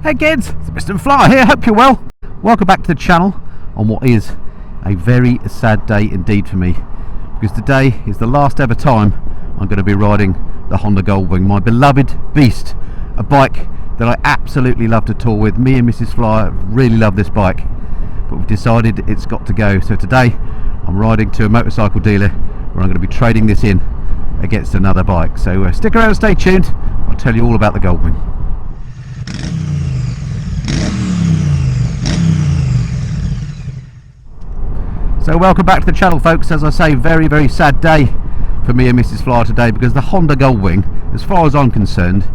Hey kids, it's Mr. Flyer here, hope you're well. Welcome back to the channel on what is a very sad day indeed for me, because today is the last ever time I'm going to be riding the Honda Goldwing, my beloved beast, a bike that I absolutely love to tour with. Me and Mrs. Flyer really love this bike, but we've decided it's got to go. So today I'm riding to a motorcycle dealer where I'm going to be trading this in against another bike. So stick around and stay tuned, I'll tell you all about the Goldwing. So welcome back to the channel, folks. As I say, very sad day for me and Mrs. Flyer today, because the Honda Goldwing, as far as I'm concerned,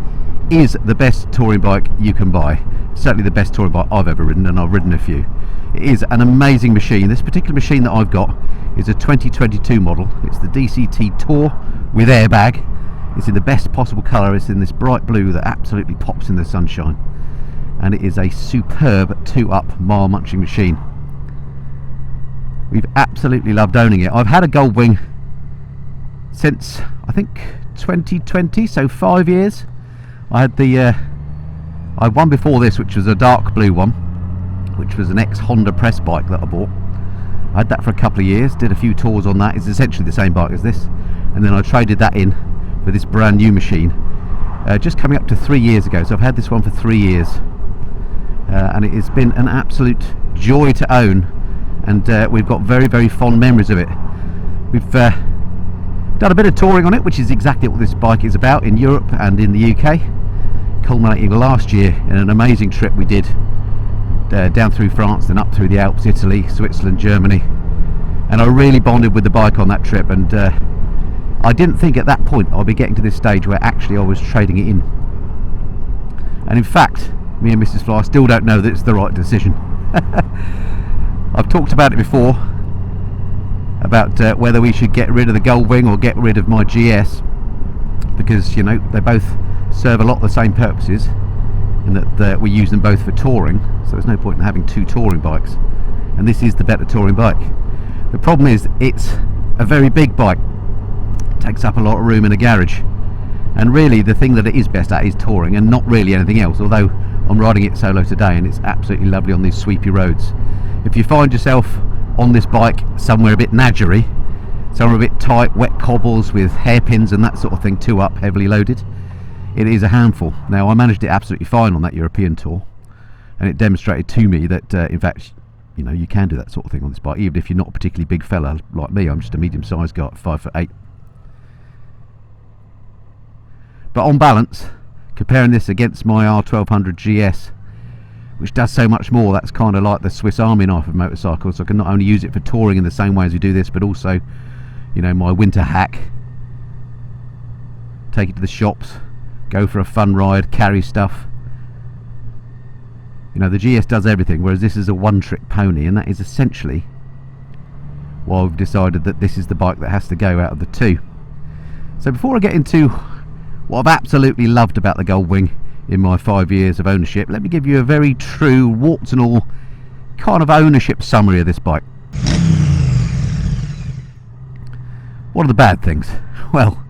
is the best touring bike you can buy. Certainly the best touring bike I've ever ridden, and I've ridden a few. It is an amazing machine. This particular machine that I've got is a 2022 model. It's the DCT Tour with airbag. It's in the best possible colour. It's in this bright blue that absolutely pops in the sunshine, and it is a superb 2-up mile munching machine. We've absolutely loved owning it. I've had a Goldwing since I think 2020, so 5 years. I had one before this, which was a dark blue one, which was an ex-Honda press bike that I bought. I had that for a couple of years, did a few tours on that. It's essentially the same bike as this, and then I traded that in for this brand new machine just coming up to 3 years ago. So I've had this one for 3 years, and it has been an absolute joy to own, and we've got very fond memories of it. We've done a bit of touring on it, which is exactly what this bike is about, in Europe and in the UK, culminating last year in an amazing trip we did down through France, then up through the Alps, Italy, Switzerland, Germany, and I really bonded with the bike on that trip. And I didn't think at that point I'd be getting to this stage where actually I was trading it in, and in fact me and Mrs. Fly still don't know that it's the right decision. I've talked about it before, about whether we should get rid of the Goldwing or get rid of my GS, because, you know, they both serve a lot of the same purposes, in that we use them both for touring, so there's no point in having two touring bikes, and this is the better touring bike. The problem is it's a very big bike, it takes up a lot of room in a garage, and really the thing that it is best at is touring and not really anything else, although I'm riding it solo today and it's absolutely lovely on these sweepy roads. If you find yourself on this bike somewhere a bit nadgery, somewhere a bit tight, wet cobbles with hairpins and that sort of thing, 2-up, heavily loaded, it is a handful. Now, I managed it absolutely fine on that European tour, and it demonstrated to me that in fact, you know, you can do that sort of thing on this bike, even if you're not a particularly big fella like me. I'm just a medium-sized guy, 5'8". But on balance, comparing this against my R1200 GS, which does so much more, that's kind of like the Swiss Army knife of motorcycles. I can not only use it for touring in the same way as we do this, but also, you know, my winter hack, take it to the shops, go for a fun ride, carry stuff. You know, the GS does everything, whereas this is a one-trick pony, and that is essentially why we've decided that this is the bike that has to go out of the two. So before I get into what I've absolutely loved about the Goldwing in my 5 years of ownership, let me give you a very true, warts and all, kind of ownership summary of this bike. What are the bad things? Well,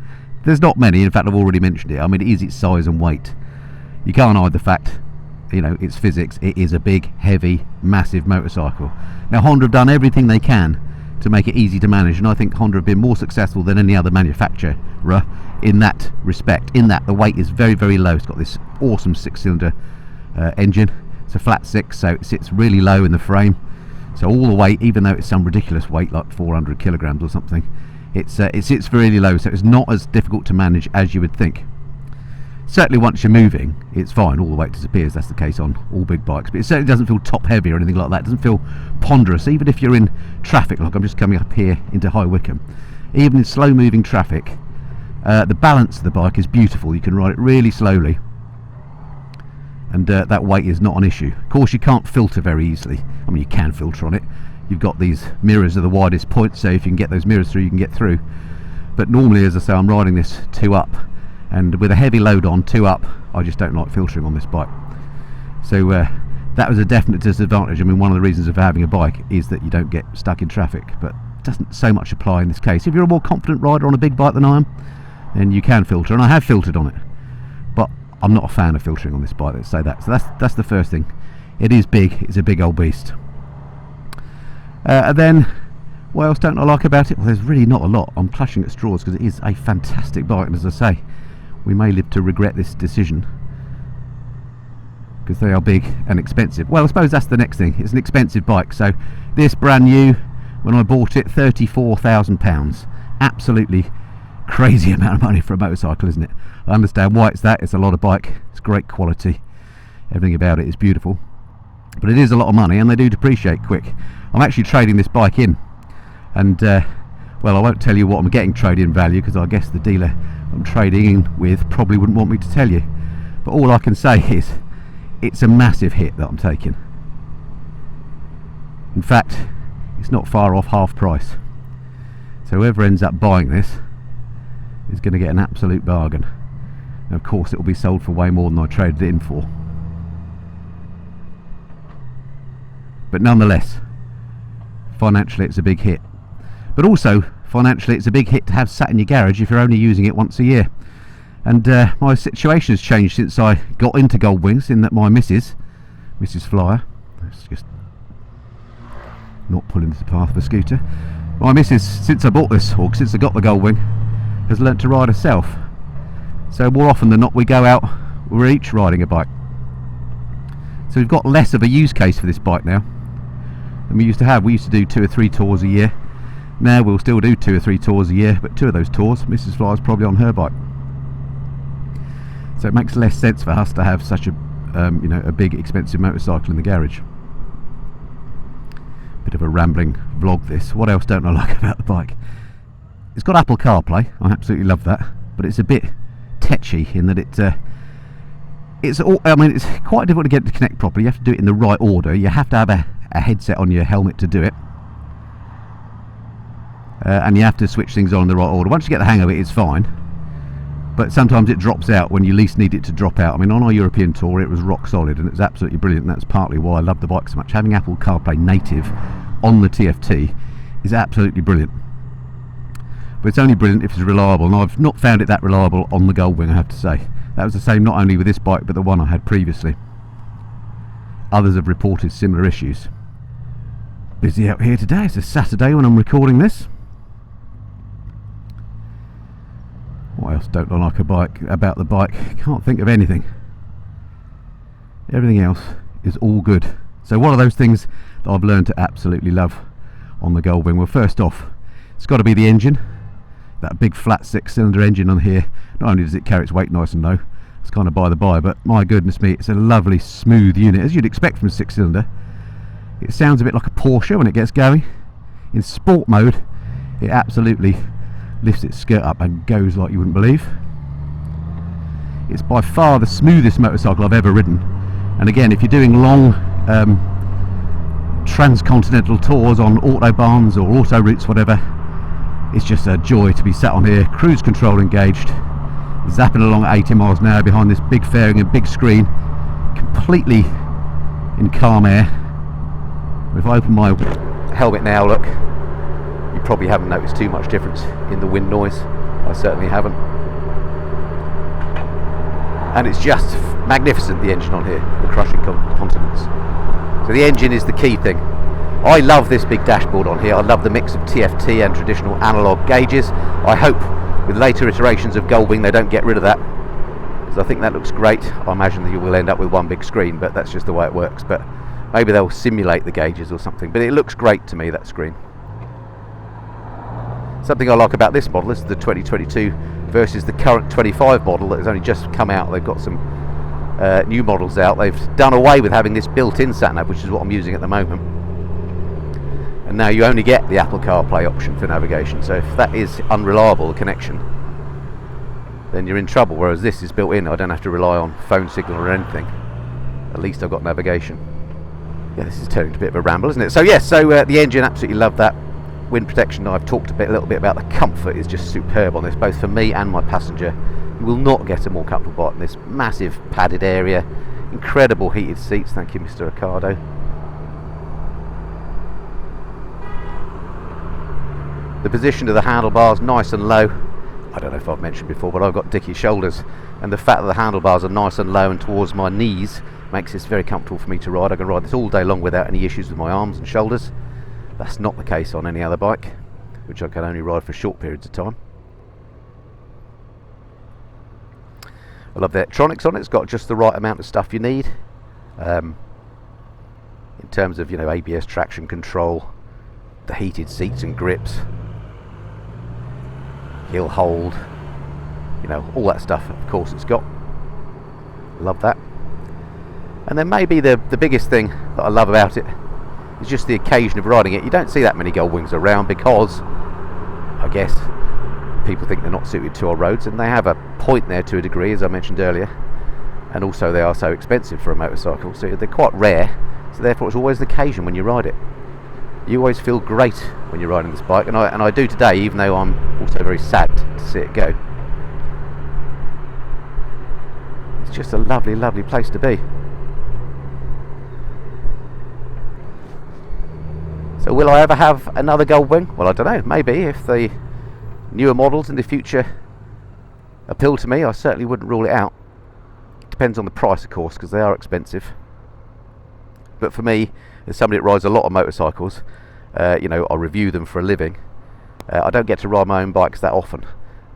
there's not many. In fact, I've already mentioned it. I mean, it is its size and weight. You can't hide the fact, you know, it's physics. It is a big, heavy, massive motorcycle. Now, Honda have done everything they can to make it easy to manage, and I think Honda have been more successful than any other manufacturer in that respect, in that the weight is very low. It's got this awesome 6-cylinder engine. It's a flat 6, so it sits really low in the frame, so all the weight, even though it's some ridiculous weight like 400 kilograms or something, it sits really low, so it's not as difficult to manage as you would think. Certainly once you're moving, it's fine, all the weight disappears. That's the case on all big bikes, but it certainly doesn't feel top heavy or anything like that. It doesn't feel ponderous, even if you're in traffic, like I'm just coming up here into High Wycombe. Even in slow moving traffic, the balance of the bike is beautiful. You can ride it really slowly, and that weight is not an issue. Of course, you can't filter very easily. I mean, you can filter on it. You've got these mirrors of the widest point, so if you can get those mirrors through, you can get through. But normally, as I say, I'm riding this 2-up, and with a heavy load on 2-up, I just don't like filtering on this bike. So that was a definite disadvantage. I mean, one of the reasons of having a bike is that you don't get stuck in traffic, but it doesn't so much apply in this case. If you're a more confident rider on a big bike than I am, then you can filter, and I have filtered on it. But I'm not a fan of filtering on this bike, let's say that. So that's the first thing. It is big, it's a big old beast. And then, what else don't I like about it? Well, there's really not a lot. I'm clutching at straws because it is a fantastic bike, and as I say, we may live to regret this decision because they are big and expensive. Well, I suppose that's the next thing. It's an expensive bike. So this brand new, when I bought it, £34,000. Absolutely crazy amount of money for a motorcycle, isn't it? I understand why it's that. It's a lot of bike, it's great quality, everything about it is beautiful, but it is a lot of money and they do depreciate quick. I'm actually trading this bike in, and well, I won't tell you what I'm getting trade-in value because I guess the dealer I'm trading in with probably wouldn't want me to tell you, but all I can say is it's a massive hit that I'm taking. In fact, it's not far off half price, so whoever ends up buying this is going to get an absolute bargain. And of course it will be sold for way more than I traded it in for, but nonetheless, financially it's a big hit. But also financially it's a big hit to have sat in your garage if you're only using it once a year. And my situation has changed since I got into Goldwings, in that my Mrs. Flyer, let's just not pull into the path of a scooter, my Mrs, since I bought this, or since I got the Goldwing, has learnt to ride herself. So more often than not we go out, we're each riding a bike. So we've got less of a use case for this bike now than we used to have. We used to do 2 or 3 tours a year. Now we'll still do 2 or 3 tours a year, but 2 of those tours Mrs. Flyer's probably on her bike. So it makes less sense for us to have such a you know, a big expensive motorcycle in the garage. Bit of a rambling vlog this. What else don't I like about the bike? It's got Apple CarPlay, I absolutely love that, but it's a bit tetchy in that it's quite difficult to get it to connect properly. You have to do it in the right order. You have to have a headset on your helmet to do it, and you have to switch things on in the right order. Once you get the hang of it, it's fine, but sometimes it drops out when you least need it to drop out. I mean, on our European tour it was rock solid and it was absolutely brilliant, and that's partly why I love the bike so much. Having Apple CarPlay native on the TFT is absolutely brilliant, but it's only brilliant if it's reliable, and I've not found it that reliable on the Goldwing, I have to say. That was the same not only with this bike but the one I had previously. Others have reported similar issues. Busy out here today. It's a Saturday when I'm recording this. What else don't I like about the bike? Can't think of anything. Everything else is all good. So what are those things that I've learned to absolutely love on the Goldwing? Well, first off, it's got to be the engine. That big flat 6-cylinder engine on here. Not only does it carry its weight nice and low, it's kind of by the by, but my goodness me, it's a lovely smooth unit, as you'd expect from a 6-cylinder. It sounds a bit like a Porsche when it gets going. In sport mode, it absolutely lifts its skirt up and goes like you wouldn't believe. It's by far the smoothest motorcycle I've ever ridden, and again, if you're doing long transcontinental tours on autobahns or auto routes, whatever, it's just a joy to be sat on here, cruise control engaged, zapping along at 80 miles an hour behind this big fairing and big screen, completely in calm air. If I open my helmet now, look, you probably haven't noticed too much difference in the wind noise. I certainly haven't. And it's just magnificent, the engine on here, the crushing continents. So the engine is the key thing. I love this big dashboard on here. I love the mix of TFT and traditional analog gauges. I hope with later iterations of Goldwing they don't get rid of that, because I think that looks great. I imagine that you will end up with one big screen, but that's just the way it works. But maybe they'll simulate the gauges or something, but it looks great to me, that screen. Something I like about this model, this is the 2022 versus the current 25 model that has only just come out. They've got some new models out. They've done away with having this built-in sat-nav, which is what I'm using at the moment, and now you only get the Apple CarPlay option for navigation. So if that is unreliable, the connection, then you're in trouble, whereas this is built in. I don't have to rely on phone signal or anything. At least I've got navigation. Yeah, this is turning into a bit of a ramble, isn't it? So yes, the engine, absolutely love that. Wind protection, I've talked a little bit about. The comfort is just superb on this, both for me and my passenger. You will not get a more comfortable bike in this massive padded area, incredible heated seats, thank you Mr. Ocado. The position of the handlebars, nice and low, I don't know if I've mentioned before, but I've got dicky shoulders, and the fact that the handlebars are nice and low and towards my knees makes this very comfortable for me to ride. I can ride this all day long without any issues with my arms and shoulders. That's not the case on any other bike, which I can only ride for short periods of time. I love the electronics on it. It's got just the right amount of stuff you need, in terms of, you know, ABS traction control, the heated seats and grips, hill hold, you know, all that stuff. Of course, it's got. Love that. And then maybe the biggest thing that I love about it is just the occasion of riding it. You don't see that many Goldwings around because, I guess, people think they're not suited to our roads, and they have a point there to a degree, as I mentioned earlier, and also they are so expensive for a motorcycle, so they're quite rare, so therefore it's always the occasion when you ride it. You always feel great when you're riding this bike, and I do today, even though I'm also very sad to see it go. It's just a lovely, lovely place to be. So will I ever have another Goldwing? Well, I don't know, maybe. If the newer models in the future appeal to me, I certainly wouldn't rule it out. It depends on the price, of course, because they are expensive. But for me, as somebody that rides a lot of motorcycles, you know, I review them for a living. I don't get to ride my own bikes that often.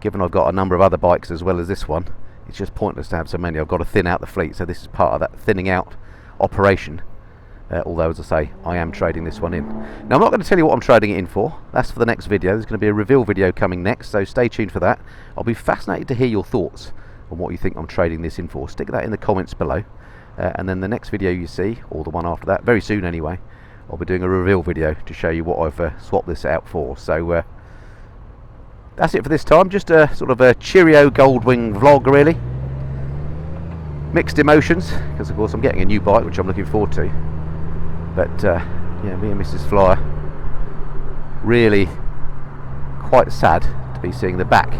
Given I've got a number of other bikes as well as this one, it's just pointless to have so many. I've got to thin out the fleet, so this is part of that thinning out operation. Although, as I say, I am trading this one in. Now, I'm not going to tell you what I'm trading it in for. That's for the next video. There's going to be a reveal video coming next, so stay tuned for that. I'll be fascinated to hear your thoughts on what you think I'm trading this in for. Stick that in the comments below. And then the next video you see, or the one after that, very soon anyway, I'll be doing a reveal video to show you what I've swapped this out for. So that's it for this time. Just a sort of a cheerio Goldwing vlog, really. Mixed emotions, because of course I'm getting a new bike, which I'm looking forward to. But yeah, me and Mrs. Flyer really quite sad to be seeing the back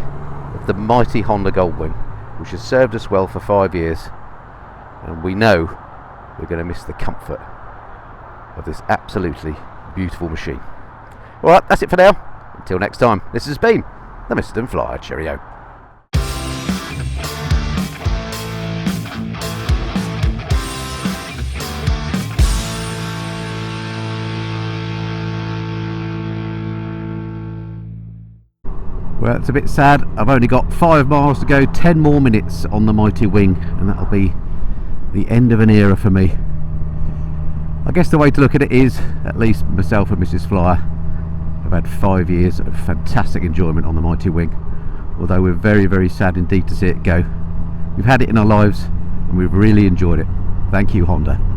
of the mighty Honda Goldwing, which has served us well for 5 years, and we know we're going to miss the comfort of this absolutely beautiful machine. Alright, that's it for now. Until next time, this has been the Mr. Flyer. Cheerio. Well, it's a bit sad. I've only got 5 miles to go, 10 more minutes on the mighty wing, and that'll be the end of an era for me. I guess the way to look at it is, at least myself and Mrs. Flyer have had 5 years of fantastic enjoyment on the mighty wing, although we're very, very sad indeed to see it go. We've had it in our lives and we've really enjoyed it. Thank you, Honda.